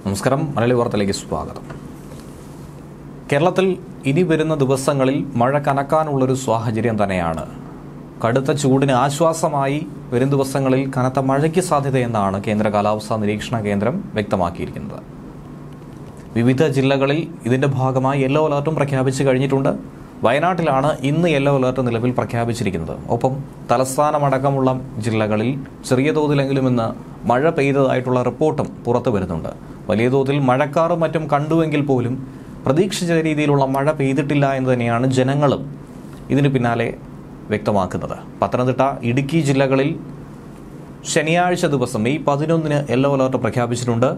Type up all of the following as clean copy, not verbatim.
നമസ്കാരം. മലയാളി വാർത്തയിലേക്ക് സ്വാഗതം. കേരളത്തിൽ ഇനി വരുന്ന ദിവസങ്ങളിൽ മഴ കനക്കാനുള്ളൊരു സാഹചര്യം തന്നെയാണ്. കടുത്ത ചൂടിന് ആശ്വാസമായി വരും ദിവസങ്ങളിൽ കനത്ത മഴയ്ക്ക് സാധ്യതയെന്നാണ് കേന്ദ്ര കാലാവസ്ഥാ നിരീക്ഷണ കേന്ദ്രം വ്യക്തമാക്കിയിരിക്കുന്നത്. വിവിധ ജില്ലകളിൽ ഇതിന്റെ ഭാഗമായി യെല്ലോ അലർട്ടും പ്രഖ്യാപിച്ചു കഴിഞ്ഞിട്ടുണ്ട്. വയനാട്ടിലാണ് ഇന്ന് യെല്ലോ അലർട്ട് നിലവിൽ പ്രഖ്യാപിച്ചിരിക്കുന്നത്. ഒപ്പം തലസ്ഥാനമടക്കമുള്ള ജില്ലകളിൽ ചെറിയ തോതിലെങ്കിലും ഇന്ന് മഴ പെയ്തതായിട്ടുള്ള റിപ്പോർട്ടും പുറത്തു വരുന്നുണ്ട്. വലിയ തോതിൽ മഴക്കാറും മറ്റും കണ്ടുവെങ്കിൽ പോലും പ്രതീക്ഷിച്ച രീതിയിലുള്ള മഴ പെയ്തിട്ടില്ല എന്ന് തന്നെയാണ് ജനങ്ങളും ഇതിന് പിന്നാലെ വ്യക്തമാക്കുന്നത്. പത്തനംതിട്ട, ഇടുക്കി ജില്ലകളിൽ ശനിയാഴ്ച ദിവസം മെയ് 11 യെല്ലോ അലർട്ട് പ്രഖ്യാപിച്ചിട്ടുണ്ട്.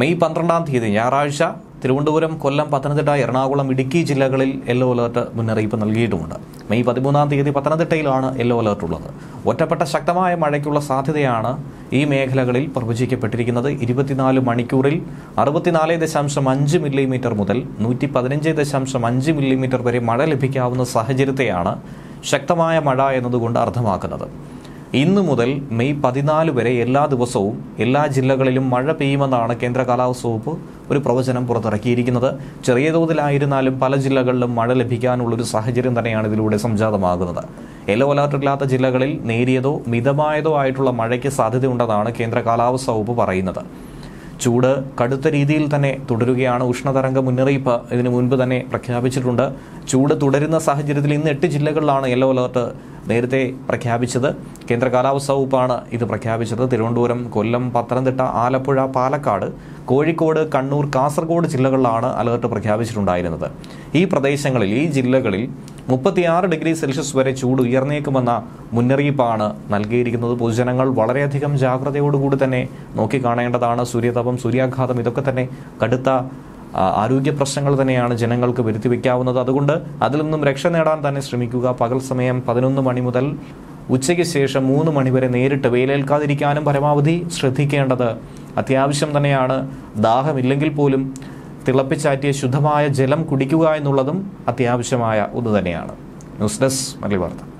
മെയ് 12 ഞായറാഴ്ച തിരുവനന്തപുരം, കൊല്ലം, പത്തനംതിട്ട, എറണാകുളം, ഇടുക്കി ജില്ലകളിൽ യെല്ലോ അലർട്ട് മുന്നറിയിപ്പ് നൽകിയിട്ടുമുണ്ട്. മെയ് 13 പത്തനംതിട്ടയിലാണ് യെല്ലോ അലർട്ട് ഉള്ളത്. ഒറ്റപ്പെട്ട ശക്തമായ മഴയ്ക്കുള്ള സാധ്യതയാണ് ഈ മേഖലകളിൽ പ്രവചിക്കപ്പെട്ടിരിക്കുന്നത്. 24 മണിക്കൂറിൽ 64.5 മില്ലിമീറ്റർ മുതൽ 115.5 മില്ലിമീറ്റർ വരെ മഴ ലഭിക്കാവുന്ന സാഹചര്യത്തെയാണ് ശക്തമായ മഴ എന്നതുകൊണ്ട് അർത്ഥമാക്കുന്നത്. ഇന്നു മുതൽ മെയ് 14 വരെ എല്ലാ ദിവസവും എല്ലാ ജില്ലകളിലും മഴ പെയ്യുമെന്നാണ് കേന്ദ്ര കാലാവസ്ഥാ വകുപ്പ് ഒരു പ്രവചനം പുറത്തിറക്കിയിരിക്കുന്നത്. ചെറിയ തോതിലായിരുന്നാലും പല ജില്ലകളിലും മഴ ലഭിക്കാനുള്ളൊരു സാഹചര്യം തന്നെയാണ് ഇതിലൂടെ സംജാതമാകുന്നത്. യെല്ലോ അലർട്ട് ഇല്ലാത്ത ജില്ലകളിൽ നേരിയതോ മിതമായതോ ആയിട്ടുള്ള മഴയ്ക്ക് സാധ്യതയുണ്ടെന്നാണ് കേന്ദ്ര കാലാവസ്ഥാ വകുപ്പ് പറയുന്നത്. ചൂട് കടുത്ത രീതിയിൽ തന്നെ തുടരുകയാണ്. ഉഷ്ണതരംഗ മുന്നറിയിപ്പ് ഇതിനു മുൻപ് തന്നെ പ്രഖ്യാപിച്ചിട്ടുണ്ട്. ചൂട് തുടരുന്ന സാഹചര്യത്തിൽ ഇന്ന് 8 ജില്ലകളിലാണ് യെല്ലോ അലർട്ട് നേരത്തെ പ്രഖ്യാപിച്ചത്. കേന്ദ്ര കാലാവസ്ഥാ വകുപ്പാണ് ഇത് പ്രഖ്യാപിച്ചത്. തിരുവനന്തപുരം, കൊല്ലം, പത്തനംതിട്ട, ആലപ്പുഴ, പാലക്കാട്, കോഴിക്കോട്, കണ്ണൂർ, കാസർഗോഡ് ജില്ലകളിലാണ് അലർട്ട് പ്രഖ്യാപിച്ചിട്ടുണ്ടായിരുന്നത്. ഈ പ്രദേശങ്ങളിൽ, ഈ ജില്ലകളിൽ 36 ഡിഗ്രി സെൽഷ്യസ് വരെ ചൂട് ഉയർന്നേക്കുമെന്ന മുന്നറിയിപ്പാണ് നൽകിയിരിക്കുന്നത്. പൊതുജനങ്ങൾ വളരെയധികം ജാഗ്രതയോടുകൂടി തന്നെ നോക്കിക്കാണേണ്ടതാണ്. സൂര്യതാപം, സൂര്യാഘാതം ഇതൊക്കെ തന്നെ കടുത്ത ആരോഗ്യ പ്രശ്നങ്ങൾ തന്നെയാണ് ജനങ്ങൾക്ക് വരുത്തി വയ്ക്കാവുന്നത്. അതുകൊണ്ട് അതിൽ നിന്നും രക്ഷ നേടാൻ തന്നെ ശ്രമിക്കുക. പകൽ സമയം 11 മണി മുതൽ ഉച്ചയ്ക്ക് ശേഷം 3 മണി വരെ നേരിട്ട് വെയിലേൽക്കാതിരിക്കാനും പരമാവധി ശ്രദ്ധിക്കേണ്ടത് അത്യാവശ്യം തന്നെയാണ്. ദാഹമില്ലെങ്കിൽ പോലും തിളപ്പിച്ചാറ്റിയ ശുദ്ധമായ ജലം കുടിക്കുക എന്നുള്ളതും അത്യാവശ്യമായ ഒന്ന് തന്നെയാണ്. ന്യൂസ് ഡെസ്ക് മലയാളി വാർത്ത.